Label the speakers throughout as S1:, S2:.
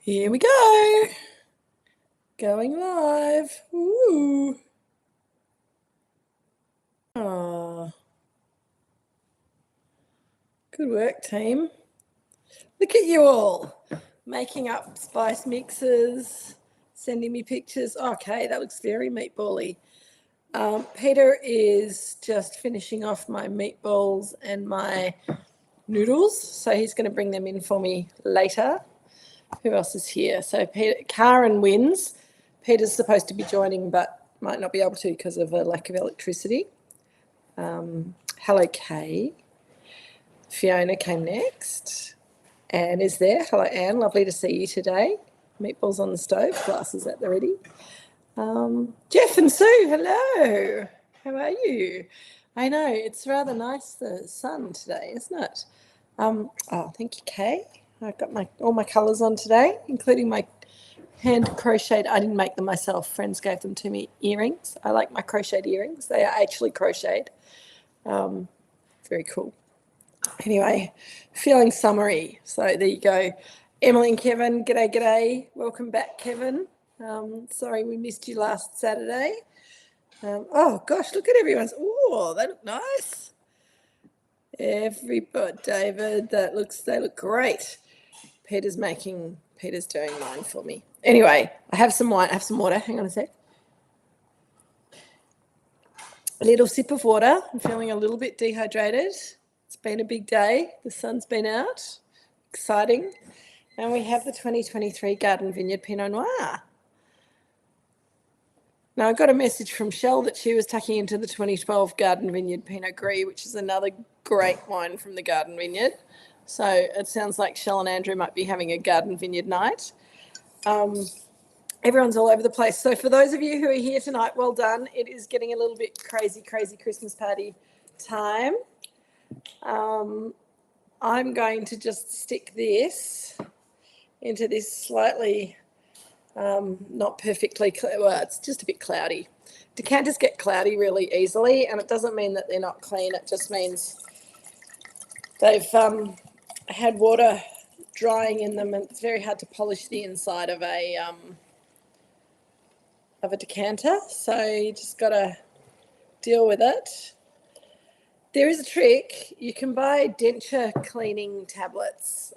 S1: Here we go. Going live. Ooh. Oh. Good work, team. Look at you all making up spice mixes, sending me pictures. Okay, that looks very meatball-y. Peter is just finishing off my meatballs and my noodles, so he's going to bring them in for me later. Who else is here? So Peter, Karen wins. Peter's supposed to be joining, but might not be able to because of a lack of electricity. Hello, Kay. Fiona came next. Anne is there. Hello, Anne. Lovely to see you today. Meatballs on the stove, glasses at the ready. Jeff and Sue, hello. How are you? I know, it's rather nice, the sun today, isn't it? Oh, thank you, Kay. I've got all my colours on today, including my hand crocheted, I didn't make them myself, friends gave them to me, earrings. I like my crocheted earrings. They are actually crocheted. Very cool. Anyway, feeling summery. So there you go. Emily and Kevin, g'day. Welcome back, Kevin. Sorry we missed you last Saturday. Oh, gosh, look at everyone's. Oh, they look nice. Everybody, David, they look great. Peter's doing mine for me. Anyway, I have some wine, I have some water. Hang on a sec. A little sip of water. I'm feeling a little bit dehydrated. It's been a big day. The sun's been out. Exciting. And we have the 2023 Garden Vineyard Pinot Noir. Now, I got a message from Shell that she was tucking into the 2012 Garden Vineyard Pinot Gris, which is another great wine from the Garden Vineyard. So it sounds like Shell and Andrew might be having a Garden Vineyard night. Everyone's all over the place. So for those of you who are here tonight, well done. It is getting a little bit crazy Christmas party time. I'm going to just stick this into this slightly not perfectly clear. Well, it's just a bit cloudy. Decanters get cloudy really easily, and it doesn't mean that they're not clean. It just means they've had water drying in them, and it's very hard to polish the inside of a decanter. So you just got to deal with it. There is a trick. You can buy denture cleaning tablets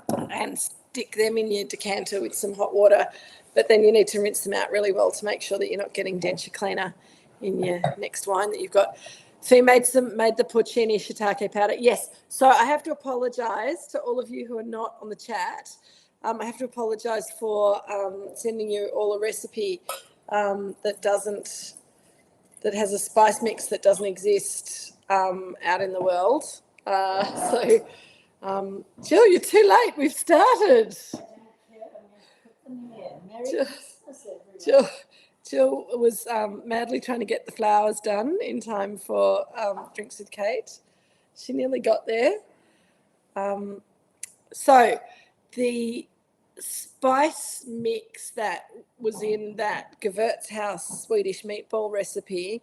S1: and stick them in your decanter with some hot water, but then you need to rinse them out really well to make sure that you're not getting denture cleaner in your next wine that you've got. So you made the porcini shiitake powder. Yes. So I have to apologise to all of you who are not on the chat. I have to apologise for sending you all a recipe that has a spice mix that doesn't exist out in the world. Jill, you're too late. We've started. Jill was madly trying to get the flowers done in time for Drinks with Kate. She nearly got there. So the spice mix that was in that Gewürzhaus Swedish meatball recipe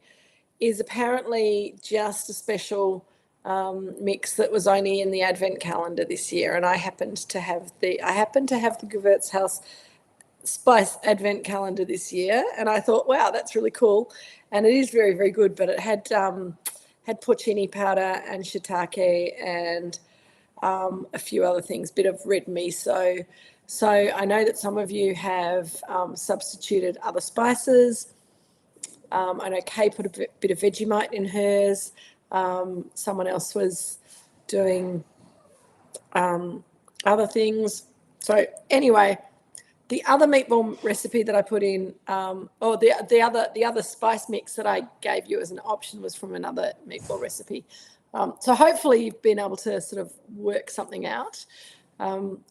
S1: is apparently just a special mix that was only in the advent calendar this year, and I happened to have the Gewürzhaus spice advent calendar this year, and I thought, wow, that's really cool, and it is very, very good. But it had porcini powder and shiitake and a few other things, bit of red miso. So I know that some of you have substituted other spices. I know Kay put a bit of Vegemite in hers. Someone else was doing other things. So anyway, the other meatball recipe that I put in, or the other spice mix that I gave you as an option was from another meatball recipe. So hopefully you've been able to sort of work something out,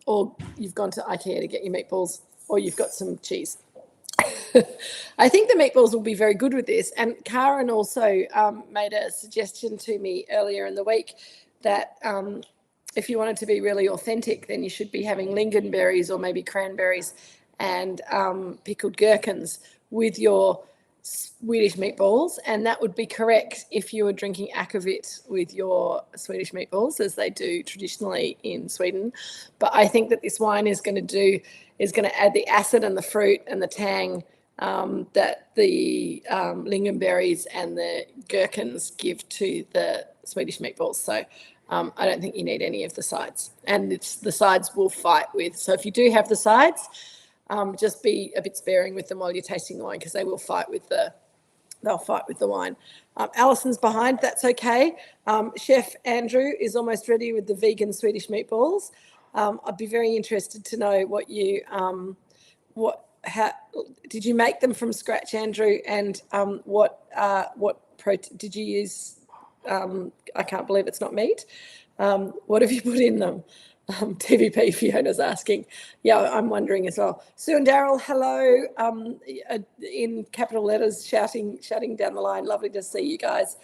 S1: or you've gone to IKEA to get your meatballs, or you've got some cheese. I think the meatballs will be very good with this. And Karen also made a suggestion to me earlier in the week that if you wanted to be really authentic, then you should be having lingonberries or maybe cranberries and pickled gherkins with your Swedish meatballs, and that would be correct if you were drinking akvavit with your Swedish meatballs, as they do traditionally in Sweden. But I think that this wine is going to add the acid and the fruit and the tang that the lingonberries and the gherkins give to the Swedish meatballs. So I don't think you need any of the sides, and the sides will fight with. So if you do have the sides, just be a bit sparing with them while you're tasting the wine, because they will fight with the wine. Alison's behind. That's okay. Chef Andrew is almost ready with the vegan Swedish meatballs. I'd be very interested to know what you how did you make them from scratch, Andrew? And what protein did you use? I can't believe it's not meat. What have you put in them? TVP Fiona's asking. Yeah, I'm wondering as well. Sue and Daryl, hello. In capital letters, shouting down the line. Lovely to see you guys.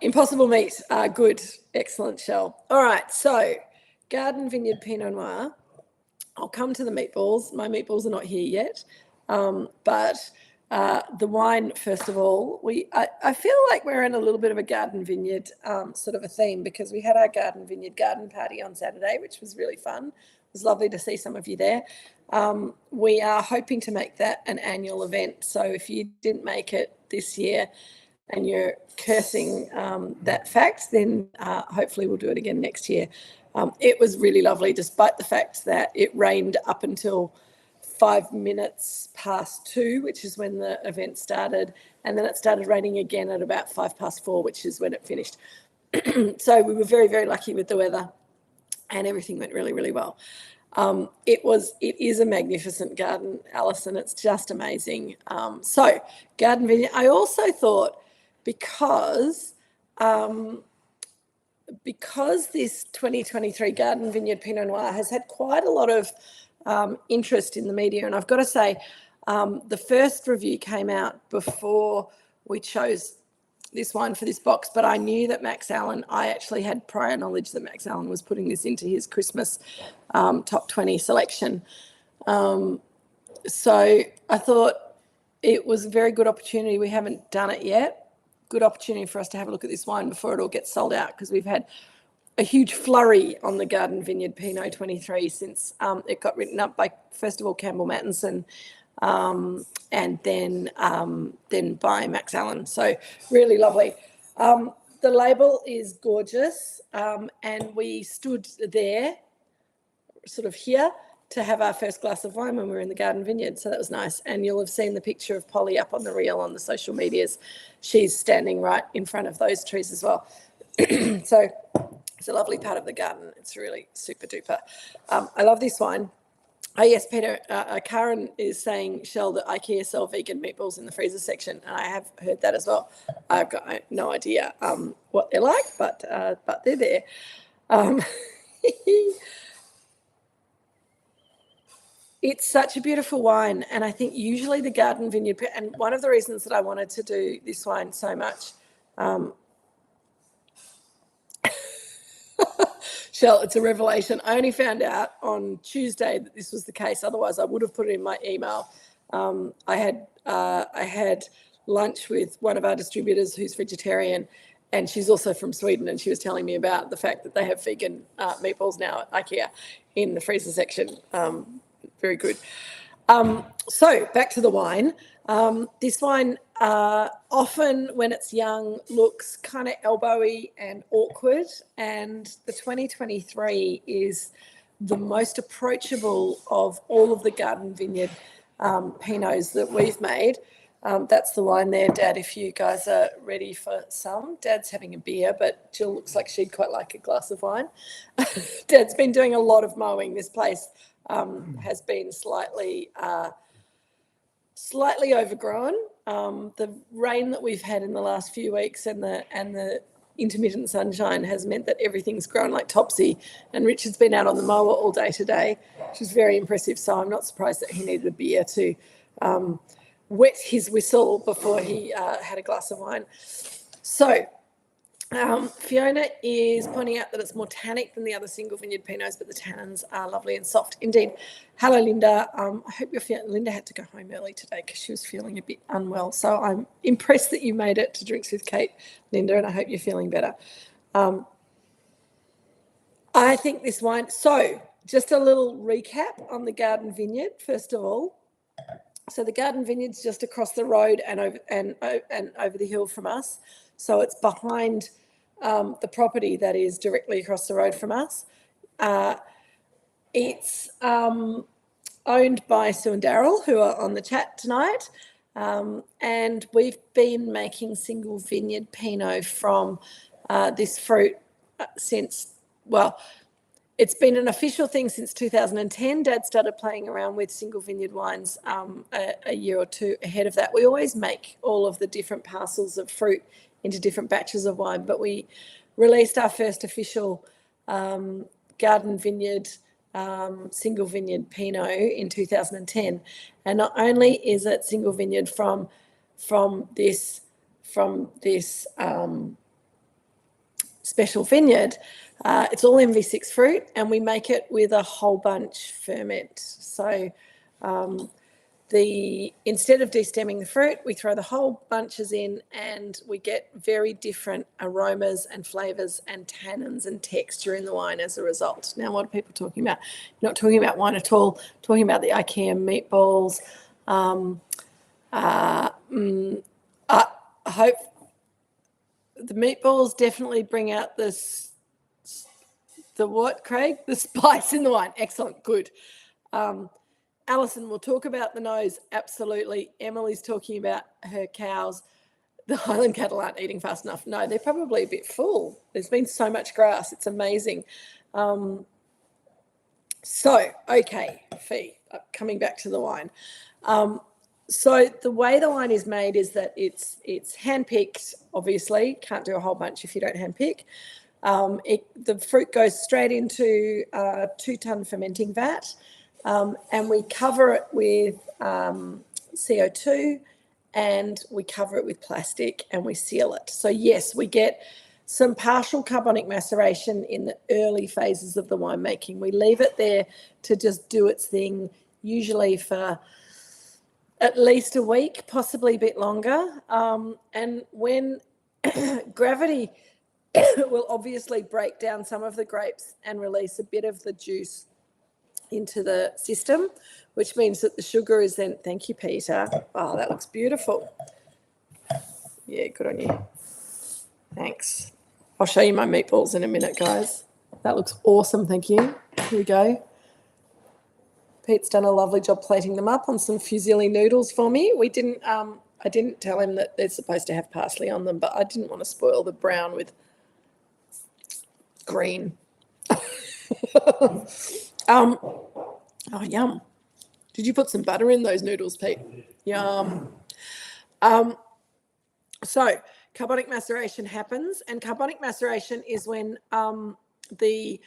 S1: Impossible meat. Good. Excellent, Shell. All right. So Garden Vineyard Pinot Noir. I'll come to the meatballs. My meatballs are not here yet. But the wine, first of all, I feel like we're in a little bit of a Garden Vineyard sort of a theme, because we had our Garden Vineyard garden party on Saturday, which was really fun. It was lovely to see some of you there. We are hoping to make that an annual event. So if you didn't make it this year and you're cursing that fact, then hopefully we'll do it again next year. It was really lovely, despite the fact that it rained up until 5 minutes past 2, which is when the event started, and then it started raining again at about 5 past 4, which is when it finished. So we were very, very lucky with the weather, and everything went really, really well. It is a magnificent garden, Alison. It's just amazing. So Garden Vineyard. I also thought, because this 2023 Garden Vineyard Pinot Noir has had quite a lot of interest in the media, and I've got to say, the first review came out before we chose this wine for this box, but I knew that I actually had prior knowledge that Max Allen was putting this into his Christmas top 20 selection. So I thought it was a very good opportunity. We haven't done it yet. Good opportunity for us to have a look at this wine before it all gets sold out, because we've had a huge flurry on the Garden Vineyard Pinot 23 since it got written up by, first of all, Campbell Mattinson, and then by Max Allen. So really lovely. The label is gorgeous, and we stood there, sort of here, to have our first glass of wine when we were in the Garden Vineyard. So that was nice. And you'll have seen the picture of Polly up on the reel on the social medias. She's standing right in front of those trees as well. So it's a lovely part of the garden. It's really super duper. I love this wine. Oh, yes, Peter. Karen is saying, Shell, that IKEA sell vegan meatballs in the freezer section. And I have heard that as well. I've got no idea what they're like, but they're there. It's such a beautiful wine. And I think usually the Garden Vineyard, and one of the reasons that I wanted to do this wine so much, Shell, it's a revelation. I only found out on Tuesday that this was the case. Otherwise, I would have put it in my email. I had lunch with one of our distributors who's vegetarian, and she's also from Sweden, and she was telling me about the fact that they have vegan meatballs now at IKEA in the freezer section. Very good. So back to the wine. This wine often, when it's young, looks kind of elbowy and awkward, and the 2023 is the most approachable of all of the Garden Vineyard Pinots that we've made. That's the wine there, Dad, if you guys are ready for some. Dad's having a beer, but Jill looks like she'd quite like a glass of wine. Dad's been doing a lot of mowing. This place has been slightly overgrown. The rain that we've had in the last few weeks and the intermittent sunshine has meant that everything's grown like topsy, and Richard's been out on the mower all day today, which is very impressive. So I'm not surprised that he needed a beer to wet his whistle before he had a glass of wine. So Fiona is pointing out that it's more tannic than the other single vineyard Pinots, but the tannins are lovely and soft. Indeed. Hello, Linda. I hope you're feeling. Linda had to go home early today because she was feeling a bit unwell. So I'm impressed that you made it to Drinks with Kate, Linda, and I hope you're feeling better. I think this wine. So just a little recap on the Garden Vineyard, first of all. So the Garden Vineyard's just across the road and over the hill from us. So it's behind the property that is directly across the road from us. It's owned by Sue and Daryl, who are on the chat tonight. And we've been making single vineyard Pinot from this fruit since, well, it's been an official thing since 2010. Dad started playing around with single vineyard wines a year or two ahead of that. We always make all of the different parcels of fruit into different batches of wine, but we released our first official Garden Vineyard single vineyard Pinot in 2010. And not only is it single vineyard from this special vineyard, it's all MV6 fruit, and we make it with a whole bunch ferment. So instead of destemming the fruit, we throw the whole bunches in, and we get very different aromas and flavours and tannins and texture in the wine as a result. Now, what are people talking about? You're not talking about wine at all. Talking about the IKEA meatballs. I hope the meatballs definitely bring out the what, Craig? The spice in the wine. Excellent. Good. Alison will talk about the nose. Absolutely. Emily's talking about her cows. The Highland cattle aren't eating fast enough. No, they're probably a bit full. There's been so much grass. It's amazing. Okay, Fee, coming back to the wine. So the way the wine is made is that it's hand-picked, obviously. Can't do a whole bunch if you don't hand-pick. The fruit goes straight into a 2-ton fermenting vat. And we cover it with CO2, and we cover it with plastic, and we seal it. So yes, we get some partial carbonic maceration in the early phases of the winemaking. We leave it there to just do its thing, usually for at least a week, possibly a bit longer. And when gravity will obviously break down some of the grapes and release a bit of the juice into the system, which means that the sugar is then, thank you, Peter. Oh, that looks beautiful. Yeah, good on you. Thanks. I'll show you my meatballs in a minute, guys. That looks awesome, thank you. Here we go. Pete's done a lovely job plating them up on some fusilli noodles for me. I didn't tell him that they're supposed to have parsley on them, but I didn't want to spoil the brown with green. Oh, yum. Did you put some butter in those noodles, Pete? Yum. So carbonic maceration happens, and carbonic maceration is when the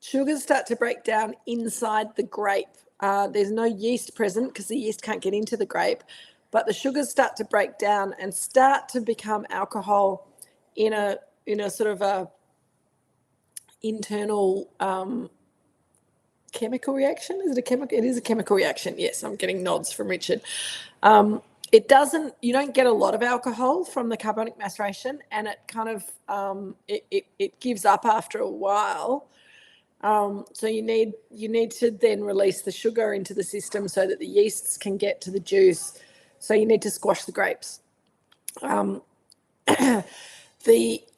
S1: sugars start to break down inside the grape. There's no yeast present because the yeast can't get into the grape, but the sugars start to break down and start to become alcohol in a sort of a internal chemical reaction. Is it a chemical? It is a chemical reaction. Yes, I'm getting nods from Richard. You don't get a lot of alcohol from the carbonic maceration, and it kind of it gives up after a while. So you need to then release the sugar into the system so that the yeasts can get to the juice. So you need to squash the grapes.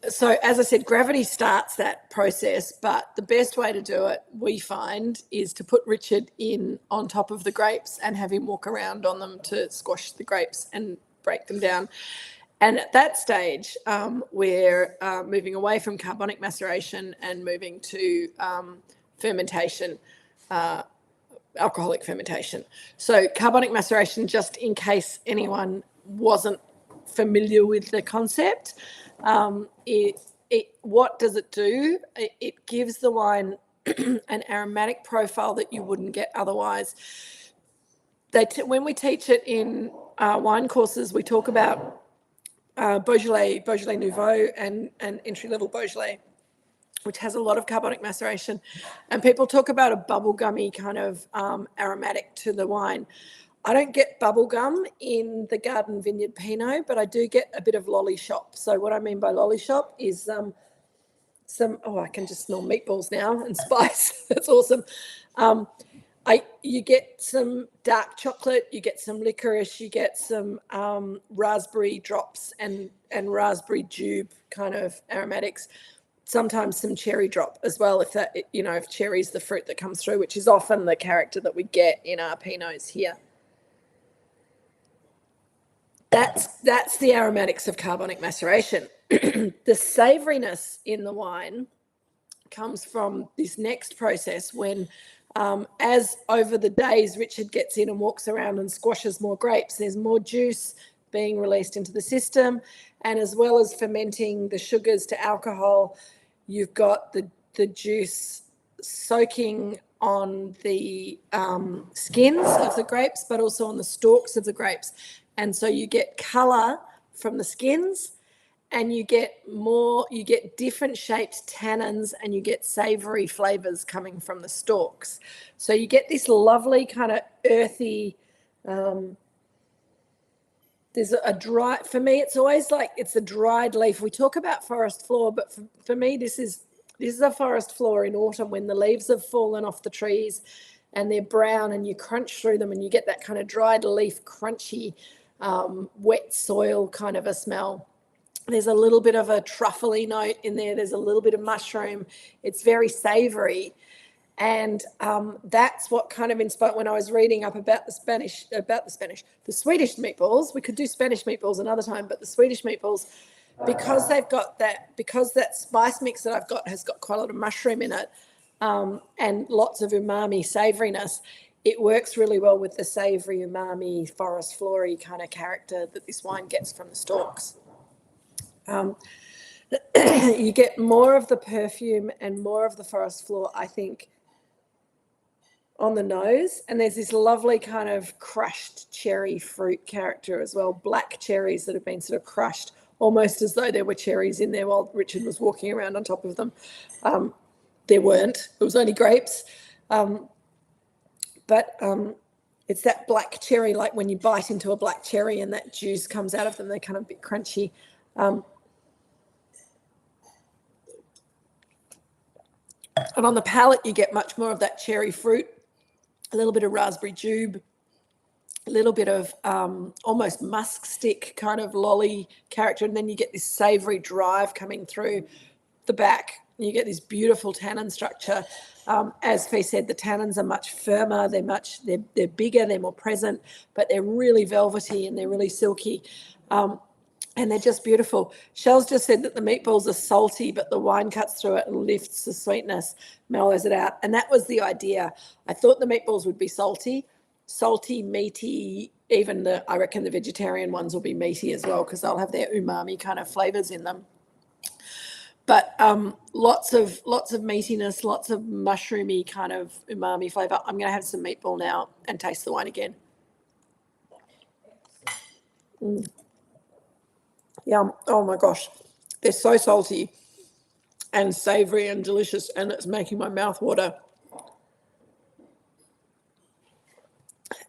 S1: So as I said, gravity starts that process, but the best way to do it, we find, is to put Richard in on top of the grapes and have him walk around on them to squash the grapes and break them down. And at that stage, we're moving away from carbonic maceration and moving to fermentation, alcoholic fermentation. So carbonic maceration, just in case anyone wasn't familiar with the concept, what does it do? It gives the wine an aromatic profile that you wouldn't get otherwise. When we teach it in wine courses, we talk about Beaujolais Nouveau and entry-level Beaujolais, which has a lot of carbonic maceration. And people talk about a bubblegummy kind of aromatic to the wine. I don't get bubblegum in the Garden Vineyard Pinot, but I do get a bit of lolly shop. So what I mean by lolly shop is I can just smell meatballs now and spice. That's awesome. You get some dark chocolate, you get some licorice, you get some raspberry drops and raspberry jube kind of aromatics. Sometimes some cherry drop as well, if cherry's the fruit that comes through, which is often the character that we get in our Pinots here. That's the aromatics of carbonic maceration. The savouriness in the wine comes from this next process when, as over the days, Richard gets in and walks around and squashes more grapes, there's more juice being released into the system. And as well as fermenting the sugars to alcohol, you've got the juice soaking on the skins of the grapes, but also on the stalks of the grapes. And so you get colour from the skins, and you get different shaped tannins, and you get savoury flavours coming from the stalks. So you get this lovely kind of earthy, there's a dry, for me, it's always like it's a dried leaf. We talk about forest floor, but for me, this is a forest floor in autumn when the leaves have fallen off the trees and they're brown, and you crunch through them and you get that kind of dried leaf, crunchy, wet soil kind of a smell. There's a little bit of a truffly note in there. There's a little bit of mushroom. It's very savoury. And that's what kind of inspired when I was reading up about the Swedish meatballs. We could do Spanish meatballs another time, but the Swedish meatballs, because that spice mix that I've got has got quite a lot of mushroom in it, and lots of umami savouriness, it works really well with the savoury umami forest flory kind of character that this wine gets from the stalks. You get more of the perfume and more of the forest floor, I think, on the nose, and there's this lovely kind of crushed cherry fruit character as well, black cherries that have been sort of crushed, almost as though there were cherries in there while Richard was walking around on top of them. There weren't, it was only grapes. But it's that black cherry, like when you bite into a black cherry and that juice comes out of them, they're kind of a bit crunchy. And on the palate, you get much more of that cherry fruit, a little bit of raspberry jube, a little bit of almost musk stick kind of lolly character, and then you get this savoury drive coming through the back. You get this beautiful tannin structure. As Fee said, the tannins are much firmer. They're bigger. They're more present, but they're really velvety and they're really silky. And they're just beautiful. Shell's just said that the meatballs are salty, but the wine cuts through it and lifts the sweetness, mellows it out. And that was the idea. I thought the meatballs would be salty, meaty. Even I reckon the vegetarian ones will be meaty as well, because they'll have their umami kind of flavours in them. But lots of meatiness, lots of mushroomy kind of umami flavour. I'm going to have some meatball now and taste the wine again. Yum. Oh my gosh. They're so salty and savoury and delicious, and it's making my mouth water.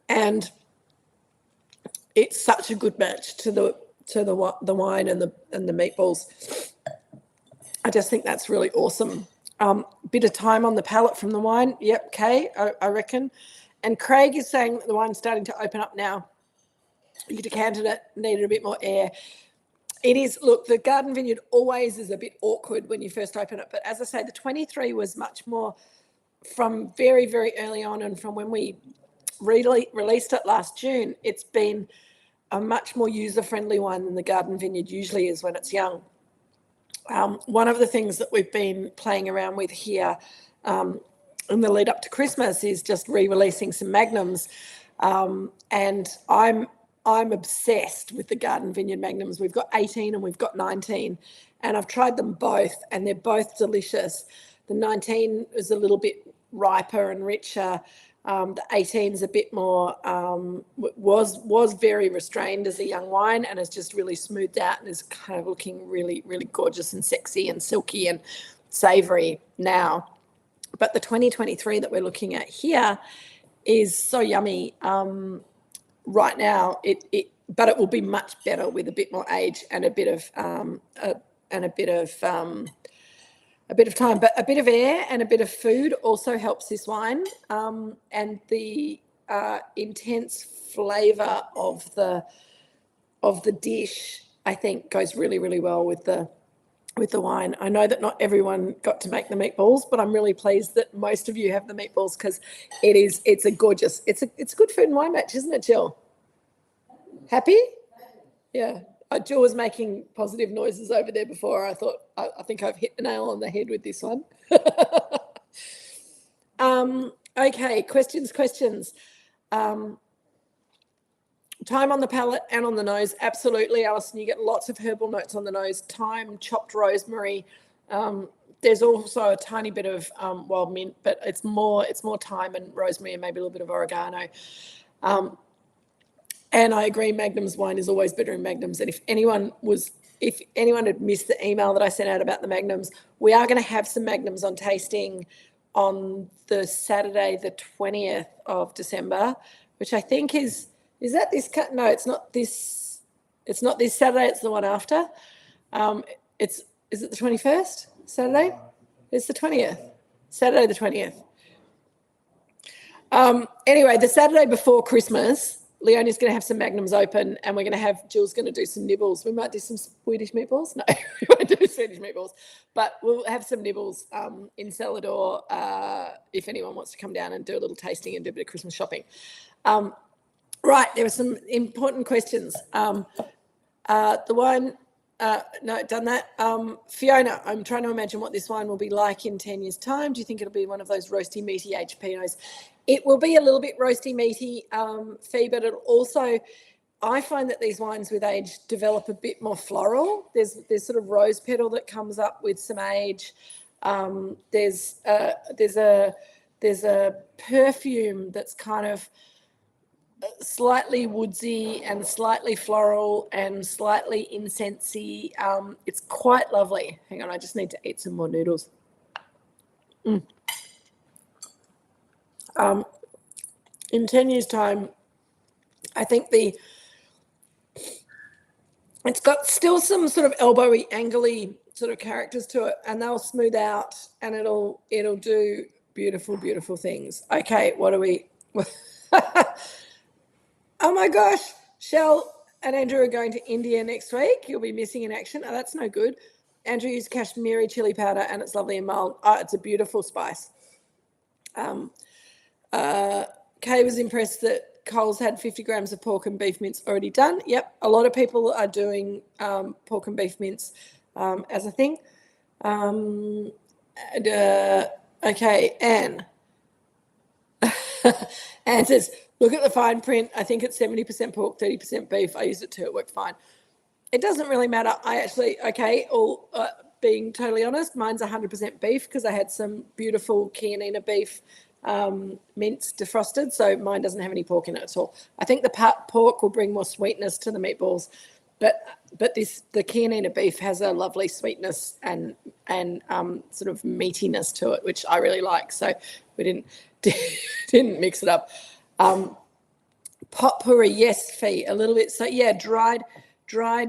S1: And it's such a good match to the wine and the meatballs. I just think that's really awesome. Bit of time on the palate from the wine. Yep, Kay, I reckon. And Craig is saying that the wine's starting to open up now. You decanted it, needed a bit more air. It is, look, the Garden Vineyard always is a bit awkward when you first open it. But as I say, the 23 was much more from very, very early on, and from when we released it last June, it's been a much more user-friendly wine than the Garden Vineyard usually is when it's young. One of the things that we've been playing around with here in the lead up to Christmas is just re-releasing some Magnums. And I'm obsessed with the Garden Vineyard Magnums. We've got 18 and we've got 19, and I've tried them both, and they're both delicious. The 19 is a little bit riper and richer, The 18 is a bit more, was very restrained as a young wine and has just really smoothed out and is kind of looking really, really gorgeous and sexy and silky and savoury now. But the 2023 that we're looking at here is so yummy right now. But it will be much better with a bit more age and a bit of time, but a bit of air and a bit of food also helps this wine. And the intense flavour of the dish, I think, goes really, really well with the wine. I know that not everyone got to make the meatballs, but I'm really pleased that most of you have the meatballs because it's a gorgeous, it's a good food and wine match, isn't it, Jill? Happy? Yeah. Jill was making positive noises over there before. I thought, I think I've hit the nail on the head with this one. Okay, questions. Thyme on the palate and on the nose, absolutely, Alison. You get lots of herbal notes on the nose. Thyme, chopped rosemary. There's also a tiny bit of wild mint, but it's more thyme and rosemary and maybe a little bit of oregano. And I agree, Magnum's wine is always better in Magnums. And if anyone had missed the email that I sent out about the Magnums, we are going to have some Magnums on tasting on the Saturday, the 20th of December, which I think is that this cut? No, it's not this. It's not this Saturday. It's the one after. Is it the 21st Saturday? It's the 20th. Saturday the 20th. Anyway, the Saturday before Christmas, Leonie's going to have some Magnums open and Jill's going to do some nibbles. We might do some Swedish meatballs. No, we won't do Swedish meatballs, but we'll have some nibbles in Celador if anyone wants to come down and do a little tasting and do a bit of Christmas shopping. Right, there were some important questions. The wine, no, done that. Fiona, I'm trying to imagine what this wine will be like in 10 years' time. Do you think it'll be one of those roasty, meaty aged Pinots? It will be a little bit roasty, meaty, Fee, but it'll also, I find that these wines with age develop a bit more floral. There's sort of rose petal that comes up with some age. There's a perfume that's kind of slightly woodsy and slightly floral and slightly incensey. It's quite lovely. Hang on, I just need to eat some more noodles. In 10 years' time, I think it's got still some sort of elbowy, angly sort of characters to it, and they'll smooth out and it'll do beautiful, beautiful things. Okay, what are we? Oh my gosh, Shell and Andrew are going to India next week. You'll be missing in action. Oh, that's no good. Andrew used Kashmiri chili powder and it's lovely and mild. Oh, it's a beautiful spice. Kay was impressed that Coles had 50 grams of pork and beef mince already done. Yep, a lot of people are doing pork and beef mince as a thing. Okay, Anne. Anne says, look at the fine print. I think it's 70% pork, 30% beef. I used it too. It worked fine. It doesn't really matter. I actually, being totally honest, mine's 100% beef because I had some beautiful Chianina beef mince defrosted, so mine doesn't have any pork in it at all. I think the pork will bring more sweetness to the meatballs, but the Chianina beef has a lovely sweetness and sort of meatiness to it, which I really like. So we didn't mix it up. Potpourri, yes, Fee, a little bit. So yeah, dried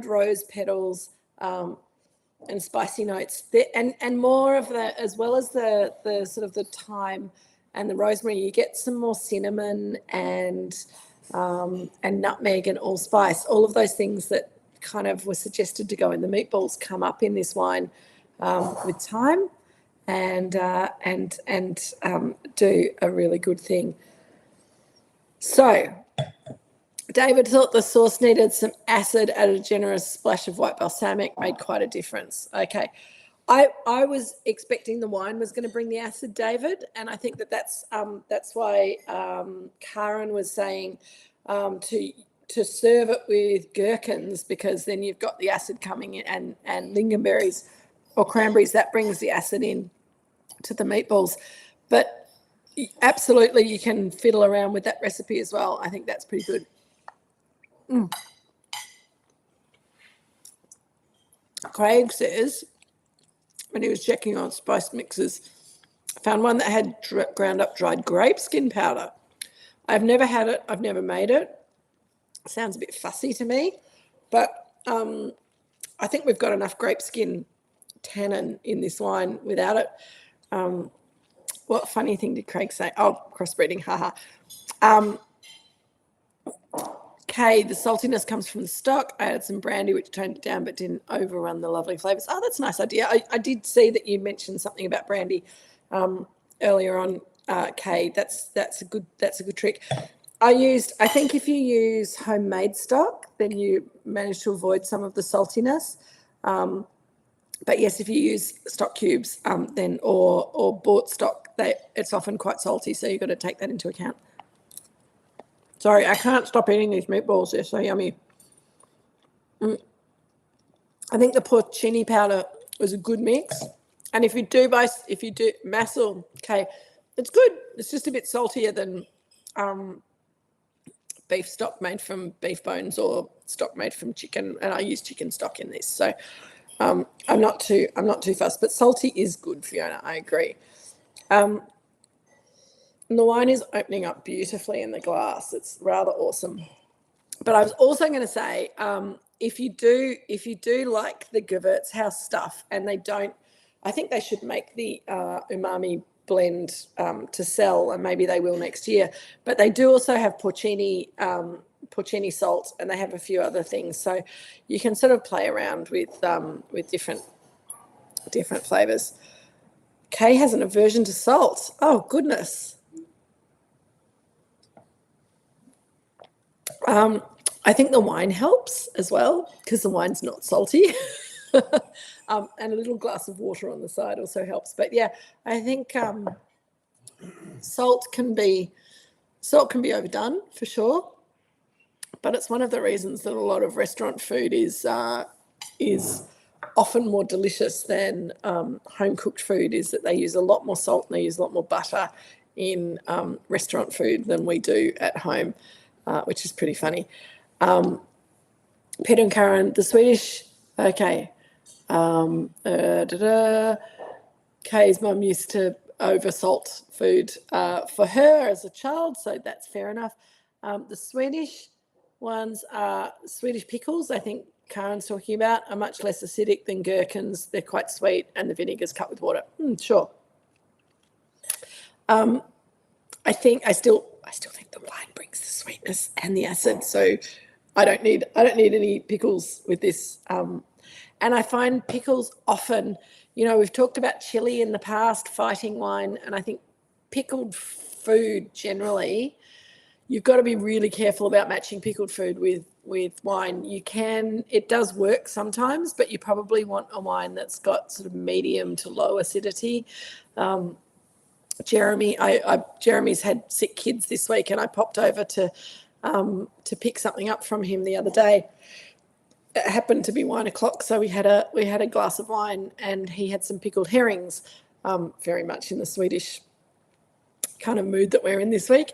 S1: rose petals and spicy notes, and more of the, as well as the sort of the thyme and the rosemary, you get some more cinnamon and nutmeg and allspice. All of those things that kind of were suggested to go in the meatballs come up in this wine with time and do a really good thing. So David thought the sauce needed some acid, added a generous splash of white balsamic, made quite a difference. Okay. I was expecting the wine was going to bring the acid, David, and I think that's why Karen was saying to serve it with gherkins, because then you've got the acid coming in, and lingonberries or cranberries, that brings the acid in to the meatballs. But Absolutely, you can fiddle around with that recipe as well. I think that's pretty good. Craig says when he was checking on spice mixes, found one that had ground up dried grape skin powder. I've never had it. I've never made it. Sounds a bit fussy to me, but I think we've got enough grape skin tannin in this wine without it. What funny thing did Craig say? Oh, crossbreeding, haha. Kay, the saltiness comes from the stock. I added some brandy, which toned it down, but didn't overrun the lovely flavours. Oh, that's a nice idea. I did see that you mentioned something about brandy earlier on, Kay. That's a good trick. I think if you use homemade stock, then you manage to avoid some of the saltiness. But yes, if you use stock cubes, then or bought stock, it's often quite salty, so you've got to take that into account. Sorry, I can't stop eating these meatballs. They're so yummy. I think the porcini powder was a good mix, and if you do Massel, okay, it's good. It's just a bit saltier than beef stock made from beef bones or stock made from chicken, and I use chicken stock in this, so I'm not too fussed. But salty is good, Fiona. I agree. And the wine is opening up beautifully in the glass. It's rather awesome. But I was also going to say, if you do like the Gewürzhaus stuff, and they don't, I think they should make the umami blend to sell, and maybe they will next year. But they do also have porcini salt, and they have a few other things. So you can sort of play around with different flavors. Kay has an aversion to salt. Oh goodness. I think the wine helps as well, because the wine's not salty. And a little glass of water on the side also helps. But yeah, I think salt can be overdone for sure. But it's one of the reasons that a lot of restaurant food is often more delicious than home cooked food, is that they use a lot more salt and they use a lot more butter in restaurant food than we do at home. Which is pretty funny. Peter and Karen, the Swedish, okay. Kay's mum used to over-salt food for her as a child, so that's fair enough. The Swedish ones are Swedish pickles, I think Karen's talking about, are much less acidic than gherkins. They're quite sweet, and the vinegar's cut with water. Sure. I still think the wine brings the sweetness and the acid, so I don't need any pickles with this. And I find pickles often, we've talked about chili in the past fighting wine, and I think pickled food generally, you've got to be really careful about matching pickled food with wine. It does work sometimes, but you probably want a wine that's got sort of medium to low acidity. Jeremy's had sick kids this week, and I popped over to pick something up from him the other day. It happened to be wine o'clock, so we had a glass of wine, and he had some pickled herrings, very much in the Swedish kind of mood that we're in this week,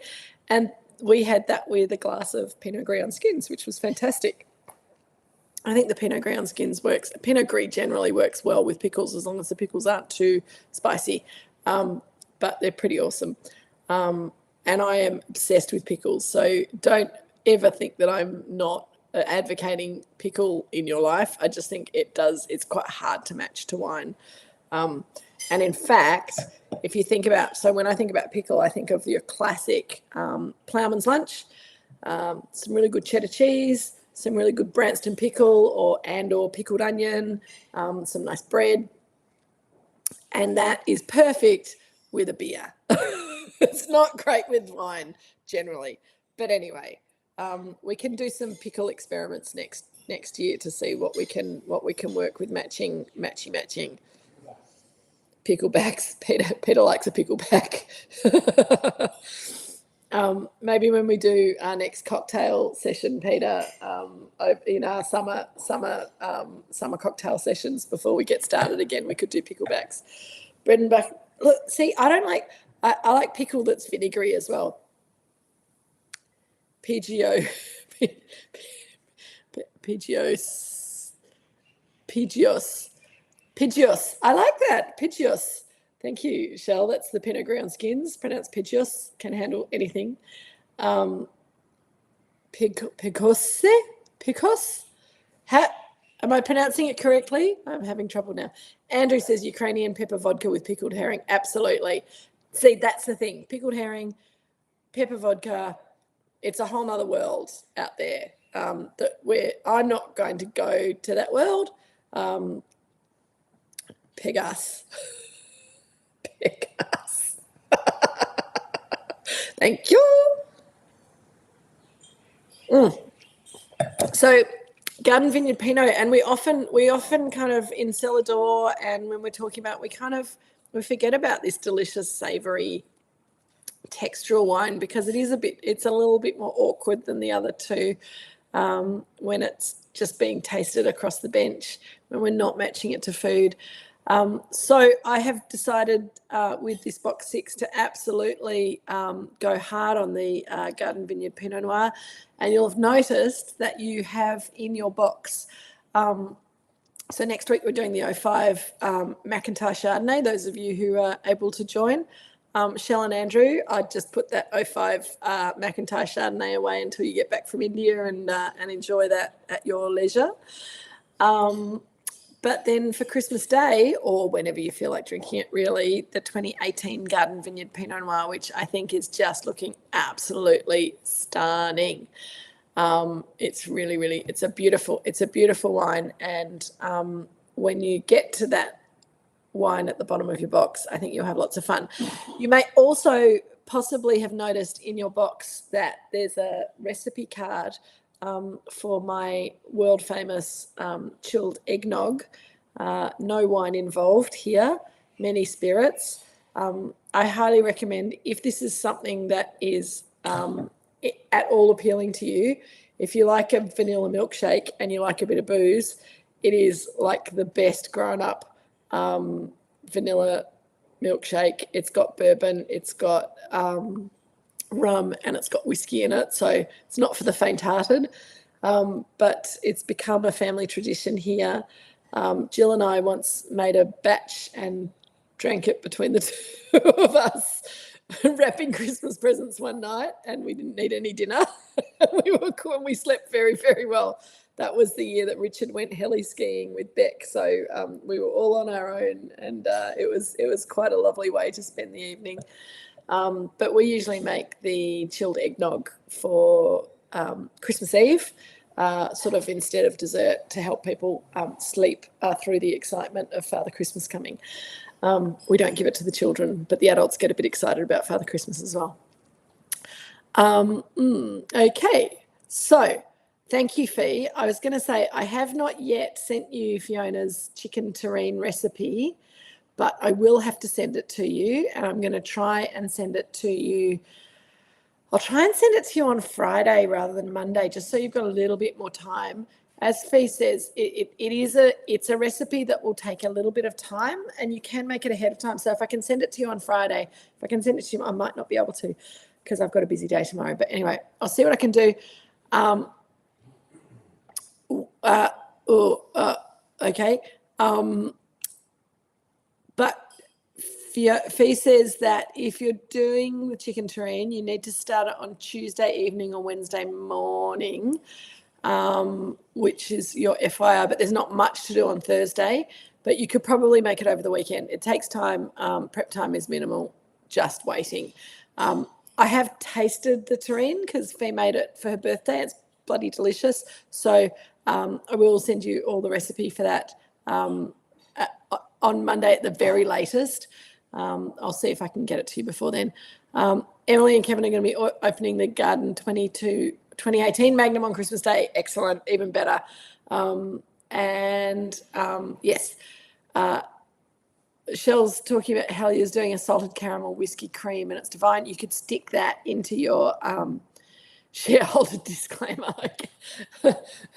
S1: and we had that with a glass of Pinot Gris on skins, which was fantastic. I think the Pinot Gris on skins works. Pinot Gris generally works well with pickles, as long as the pickles aren't too spicy. But they're pretty awesome. And I am obsessed with pickles, so don't ever think that I'm not advocating pickle in your life. I just think it's quite hard to match to wine. And in fact, if you think about, so when I think about pickle, I think of your classic ploughman's lunch, some really good cheddar cheese, some really good Branston pickle or pickled onion, some nice bread. And that is perfect with a beer. It's not great with wine generally, but anyway, we can do some pickle experiments next year to see what we can work with matching picklebacks. Peter likes a pickleback. Maybe when we do our next cocktail session, Peter, in our summer cocktail sessions before we get started again, we could do picklebacks. Bread and butter. Look, see, I don't like I like pickle that's vinegary as well. PGO. Pigios. I like that. Pigios. Thank you, Shell. That's the Pinot Gris on skins. Pronounced Pigios. Can handle anything. Picos? Am I pronouncing it correctly? I'm having trouble now. Andrew says Ukrainian pepper vodka with pickled herring. Absolutely. See, that's the thing. Pickled herring, pepper vodka. It's a whole nother world out there that I'm not going to go to that world. Pegas. Pegas. Thank you. So Garden Vineyard Pinot, and we often kind of in Celador, and when we're talking about, we forget about this delicious savoury textural wine, because it's a little bit more awkward than the other two when it's just being tasted across the bench, when we're not matching it to food. So I have decided with this box 6 to absolutely go hard on the Garden Vineyard Pinot Noir, and you'll have noticed that you have in your box. So next week we're doing the 05 McIntyre Chardonnay, those of you who are able to join. Shell and Andrew, I'd just put that 05 McIntyre Chardonnay away until you get back from India and enjoy that at your leisure. But then for Christmas Day, or whenever you feel like drinking it, really, the 2018 Garden Vineyard Pinot Noir, which I think is just looking absolutely stunning. It's really, really, it's a beautiful wine. And when you get to that wine at the bottom of your box, I think you'll have lots of fun. You may also possibly have noticed in your box that there's a recipe card for my world famous chilled eggnog. No wine involved here, many spirits. I highly recommend, if this is something that is at all appealing to you, if you like a vanilla milkshake and you like a bit of booze, it is like the best grown up vanilla milkshake. It's got bourbon, it's got rum, and it's got whiskey in it, so it's not for the faint-hearted, but it's become a family tradition here. Jill and I once made a batch and drank it between the two of us, wrapping Christmas presents one night, and we didn't need any dinner. We were cool and we slept very, very well. That was the year that Richard went heli skiing with Beck, so we were all on our own, and it was quite a lovely way to spend the evening. But we usually make the chilled eggnog for Christmas Eve, sort of instead of dessert, to help people sleep through the excitement of Father Christmas coming. We don't give it to the children, but the adults get a bit excited about Father Christmas as well. Okay, so thank you, Fee. I was going to say, I have not yet sent you Fiona's chicken terrine recipe, but I will have to send it to you, and I'm going to try and send it to you. I'll try and send it to you on Friday rather than Monday, just so you've got a little bit more time. As Fee says, it's a recipe that will take a little bit of time, and you can make it ahead of time. So if I can send it to you on Friday, if I can send it to you, I might not be able to because I've got a busy day tomorrow. But anyway, I'll see what I can do. Okay. But Fee says that if you're doing the chicken terrine, you need to start it on Tuesday evening or Wednesday morning, which is your FYI, but there's not much to do on Thursday, but you could probably make it over the weekend. It takes time. Prep time is minimal, just waiting. I have tasted the terrine because Fee made it for her birthday. It's bloody delicious. So I will send you all the recipe for that on Monday at the very latest. I'll see if I can get it to you before then. Emily and Kevin are going to be opening the Garden 2018 Magnum on Christmas Day. Excellent, even better. Yes, Shell's talking about Hellia's doing a salted caramel whiskey cream, and it's divine. You could stick that into your shareholder disclaimer.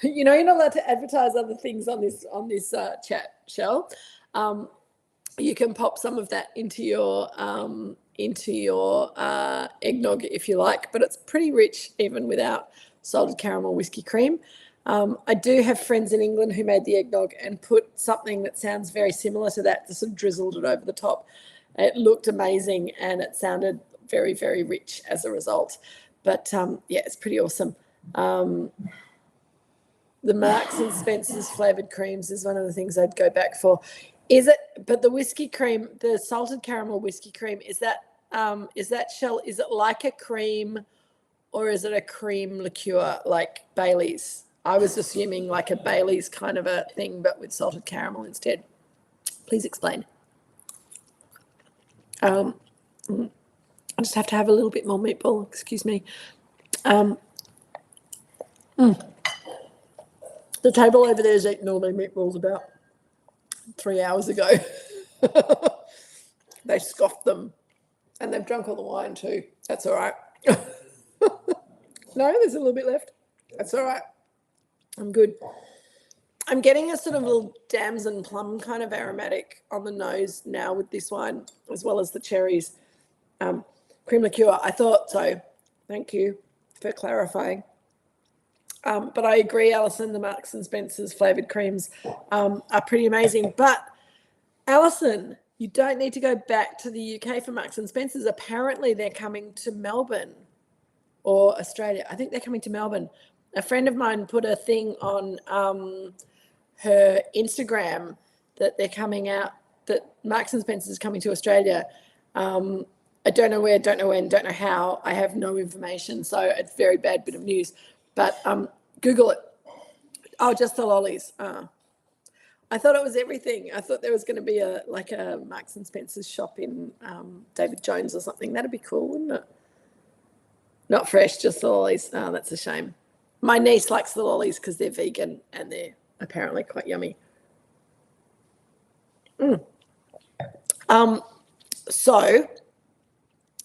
S1: You're not allowed to advertise other things on this chat, Shell. you can pop some of that into your eggnog if you like, but it's pretty rich even without salted caramel whiskey cream. I do have friends in England who made the eggnog and put something that sounds very similar to that, just sort of drizzled it over the top. It looked amazing and it sounded very, very rich as a result. But yeah, it's pretty awesome. The Marks and Spencer's flavoured creams is one of the things I'd go back for. But the whiskey cream, the salted caramel whiskey cream, is that shell, is it like a cream or is it a cream liqueur like Bailey's? I was assuming like a Bailey's kind of a thing, but with salted caramel instead. Please explain. I just have to have a little bit more meatball, excuse me. The table over there has eaten all their meatballs about 3 hours ago. They scoffed them and they've drunk all the wine too. That's all right. No, there's a little bit left. That's all right. I'm good. I'm getting a sort of little damson plum kind of aromatic on the nose now with this wine, as well as the cherries. Cream liqueur, I thought so. Thank you for clarifying. But I agree, Alison, the Marks and Spencer's flavoured creams are pretty amazing. But, Alison, you don't need to go back to the UK for Marks and Spencer's. Apparently they're coming to Melbourne or Australia. I think they're coming to Melbourne. A friend of mine put a thing on her Instagram that they're coming out, that Marks and Spencer's is coming to Australia. I don't know where, don't know when, don't know how. I have no information, so it's a very bad bit of news. But Google it. Oh, just the lollies. I thought it was everything. I thought there was going to be a Marks and Spencer's shop in David Jones or something. That'd be cool, wouldn't it? Not fresh, just the lollies. Oh, that's a shame. My niece likes the lollies because they're vegan and they're apparently quite yummy. So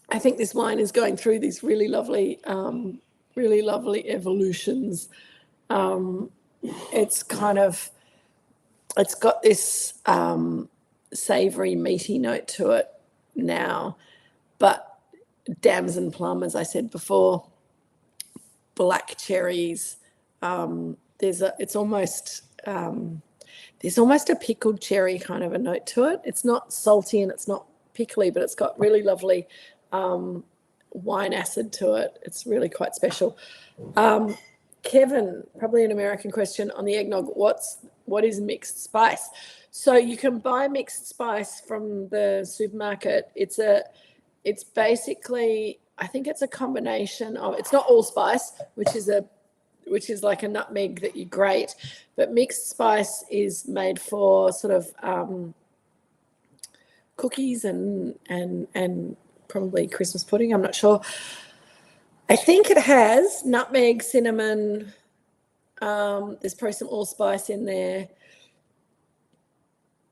S1: I think this wine is going through these really lovely evolutions. It's got this savoury, meaty note to it now, but damson plum, as I said before, black cherries. There's almost a pickled cherry kind of a note to it. It's not salty and it's not pickly, but it's got really lovely wine acid to it. It's really quite special. Kevin, probably an American question on the eggnog. What is mixed spice? So you can buy mixed spice from the supermarket. It's basically, I think it's a combination of, it's not allspice, which is like a nutmeg that you grate, but mixed spice is made for sort of cookies and probably Christmas pudding. I'm not sure. I think it has nutmeg, cinnamon. There's probably some allspice in there.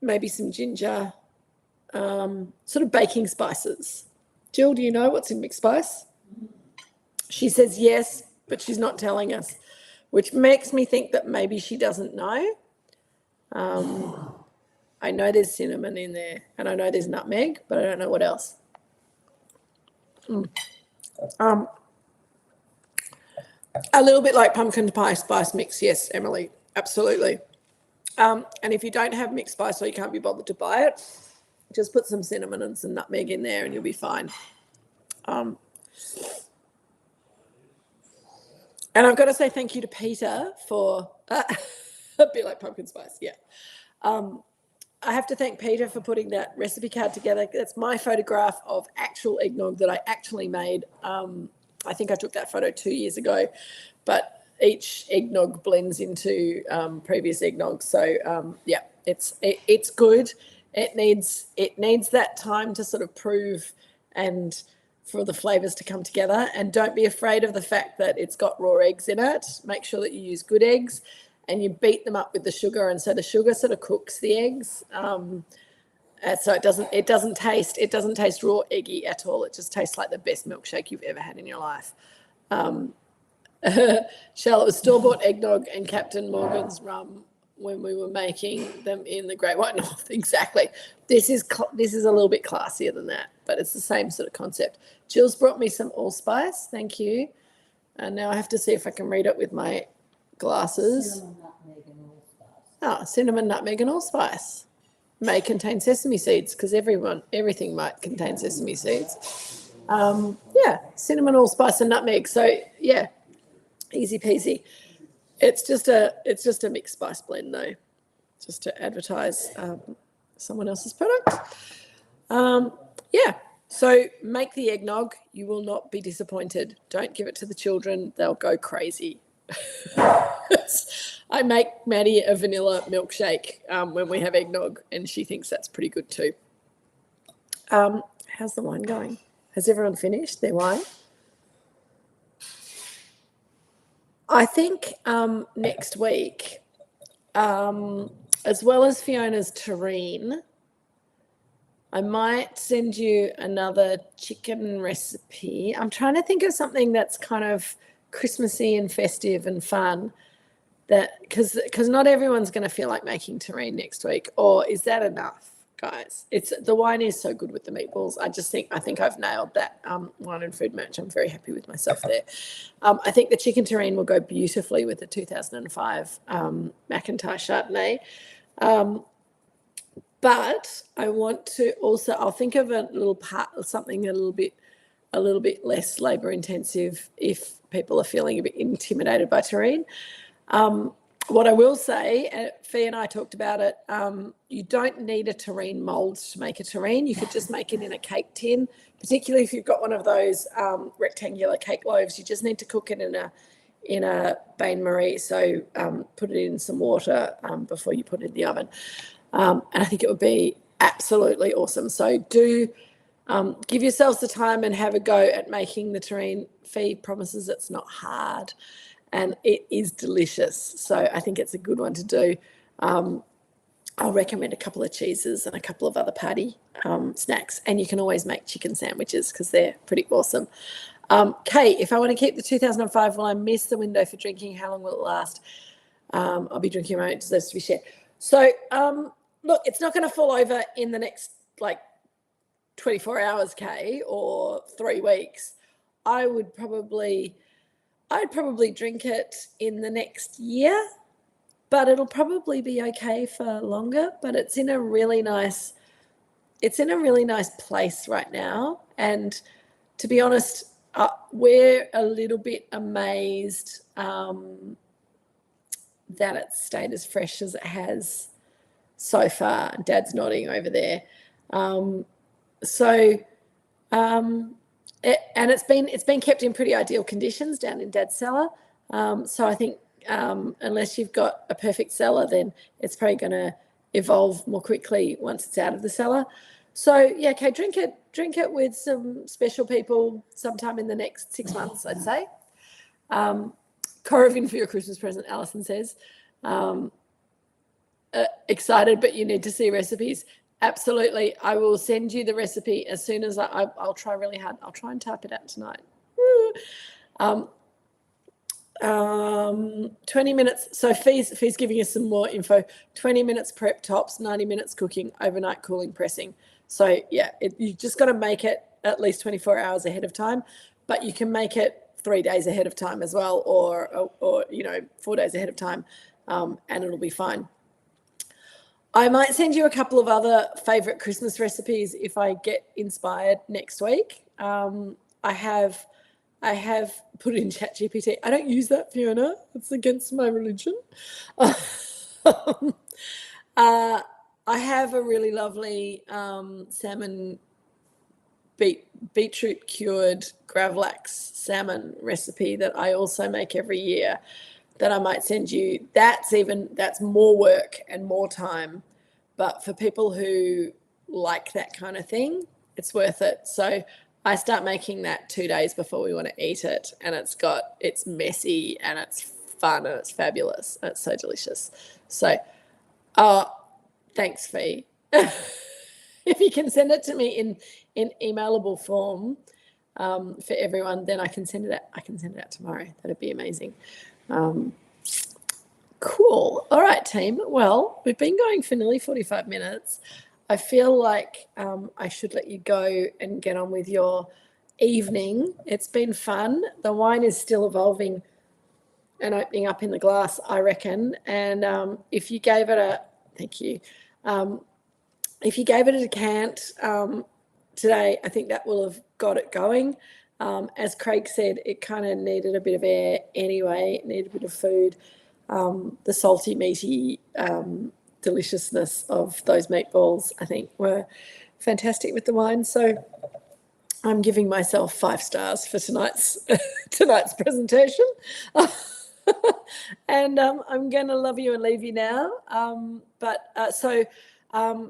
S1: Maybe some ginger. Sort of baking spices. Jill, do you know what's in mixed spice? She says yes, but she's not telling us, which makes me think that maybe she doesn't know. I know there's cinnamon in there, and I know there's nutmeg, but I don't know what else. A little bit like pumpkin pie spice mix, yes, Emily, absolutely. And if you don't have mixed spice or you can't be bothered to buy it, just put some cinnamon and some nutmeg in there and you'll be fine. And I've got to say thank you to Peter for a bit like pumpkin spice, yeah. I have to thank Peter for putting that recipe card together. That's my photograph of actual eggnog that I actually made. I think I took that photo 2 years ago, but each eggnog blends into previous eggnog. So yeah, it's good. It needs that time to sort of prove and for the flavours to come together. And don't be afraid of the fact that it's got raw eggs in it. Make sure that you use good eggs and you beat them up with the sugar. And so the sugar sort of cooks the eggs. So it doesn't taste raw eggy at all. It just tastes like the best milkshake you've ever had in your life. Shell, it was store-bought eggnog and Captain Morgan's rum when we were making them in the Great White North. Exactly. This is a little bit classier than that, but it's the same sort of concept. Jill's brought me some allspice. Thank you. And now I have to see if I can read it with my glasses.
S2: Cinnamon, nutmeg, and allspice.
S1: Ah, cinnamon, nutmeg, and allspice may contain sesame seeds, because everything might contain sesame seeds. Yeah, cinnamon, allspice, and nutmeg. So yeah, easy peasy. It's just a mixed spice blend though, just to advertise someone else's product. Yeah, so make the eggnog. You will not be disappointed. Don't give it to the children. They'll go crazy. I make Maddie a vanilla milkshake when we have eggnog, and she thinks that's pretty good too. How's the wine going? Has everyone finished their wine? I think next week, as well as Fiona's terrine, I might send you another chicken recipe. I'm trying to think of something that's kind of Christmassy and festive and fun, that because not everyone's going to feel like making terrine next week. Or is that enough, guys? The wine is so good with the meatballs. I think I've nailed that wine and food match. I'm very happy with myself there. I think the chicken terrine will go beautifully with the 2005 McIntyre Chardonnay. But I want to also, I'll think of a little part, something a little bit less labour intensive if people are feeling a bit intimidated by terrine. What I will say, Fee and I talked about it, you don't need a terrine mould to make a terrine. You could just make it in a cake tin, particularly if you've got one of those rectangular cake loaves. You just need to cook it in a bain-marie. So put it in some water before you put it in the oven. And I think it would be absolutely awesome. So do give yourselves the time and have a go at making the terrine. Fee promises it's not hard. And it is delicious. So I think it's a good one to do. I'll recommend a couple of cheeses and a couple of other party snacks. And you can always make chicken sandwiches because they're pretty awesome. Kate, if I want to keep the 2005, will I miss the window for drinking? How long will it last? I'll be drinking my own, deserves to be shared. So, look, it's not going to fall over in the next, 24 hours, Kay, or 3 weeks. I'd probably drink it in the next year, but it'll probably be okay for longer. But it's in a really nice place right now. And to be honest, we're a little bit amazed that it's stayed as fresh as it has so far. Dad's nodding over there. And it's been kept in pretty ideal conditions down in Dad's cellar. So I think unless you've got a perfect cellar, then it's probably going to evolve more quickly once it's out of the cellar. So yeah, okay, drink it with some special people sometime in the next 6 months, I'd say. Coravin for your Christmas present, Alison says. Excited, but you need to see recipes. Absolutely. I will send you the recipe as soon as I'll try really hard. I'll try and type it out tonight. 20 minutes. So Fee's giving us some more info. 20 minutes prep tops, 90 minutes cooking, overnight cooling, pressing. So yeah, you just got to make it at least 24 hours ahead of time, but you can make it 3 days ahead of time as well, or 4 days ahead of time, and it'll be fine. I might send you a couple of other favourite Christmas recipes if I get inspired next week. I have put it in ChatGPT. I don't use that, Fiona. It's against my religion. I have a really lovely salmon beetroot cured gravlax salmon recipe that I also make every year that I might send you. That's more work and more time, but for people who like that kind of thing, it's worth it. So I start making that 2 days before we want to eat it, and it's messy and it's fun and it's fabulous. And it's so delicious. So thanks, Fee. If you can send it to me in emailable form for everyone, then I can send it out tomorrow. That'd be amazing. Cool. All right, team. Well, we've been going for nearly 45 minutes. I feel like I should let you go and get on with your evening. It's been fun. The wine is still evolving and opening up in the glass, I reckon. And if you gave it a, thank you. If you gave it a decant today, I think that will have got it going. As Craig said, it kind of needed a bit of air anyway. It needed a bit of food. The salty, meaty deliciousness of those meatballs, I think, were fantastic with the wine. So I'm giving myself 5 stars for tonight's presentation. And I'm going to love you and leave you now.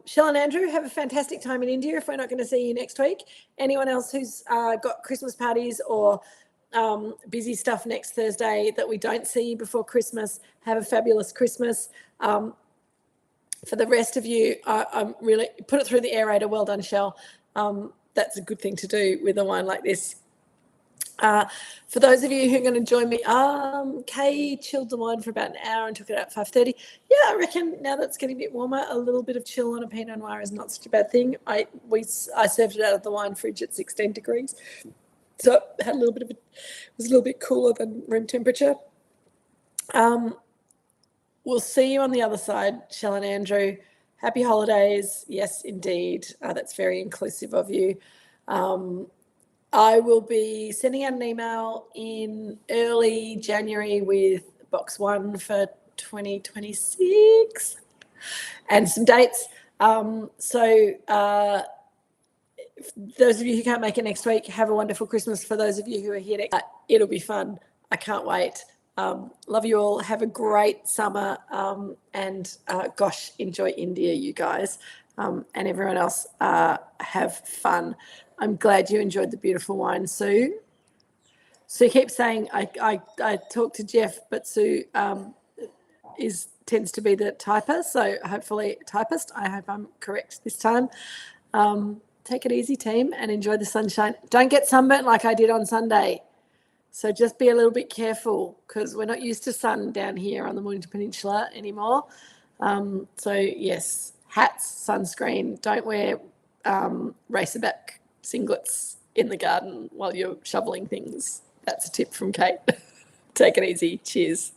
S1: Shell and Andrew, have a fantastic time in India if we're not going to see you next week. Anyone else who's got Christmas parties or busy stuff next Thursday that we don't see before Christmas, have a fabulous Christmas. For the rest of you, I'm really put it through the aerator. Well done, Shell. That's a good thing to do with a wine like this. For those of you who are going to join me, Kay chilled the wine for about an hour and took it out at 5:30. Yeah, I reckon now that it's getting a bit warmer, a little bit of chill on a Pinot Noir is not such a bad thing. I served it out of the wine fridge at 16 degrees. So it had it was a little bit cooler than room temperature. We'll see you on the other side, Shell and Andrew. Happy holidays. Yes, indeed. That's very inclusive of you. I will be sending out an email in early January with box 1 for 2026 and some dates. Those of you who can't make it next week, have a wonderful Christmas. For those of you who are here next, it'll be fun. I can't wait. Love you all. Have a great summer. And gosh, enjoy India, you guys. And everyone else, have fun. I'm glad you enjoyed the beautiful wine, Sue. Sue keeps saying I talked to Jeff, but Sue tends to be the typer. So hopefully typist. I hope I'm correct this time. Take it easy, team, and enjoy the sunshine. Don't get sunburnt like I did on Sunday. So just be a little bit careful because we're not used to sun down here on the Mornington Peninsula anymore. So yes, hats, sunscreen. Don't wear racerback singlets in the garden while you're shoveling things. That's a tip from Kate. Take it easy. Cheers.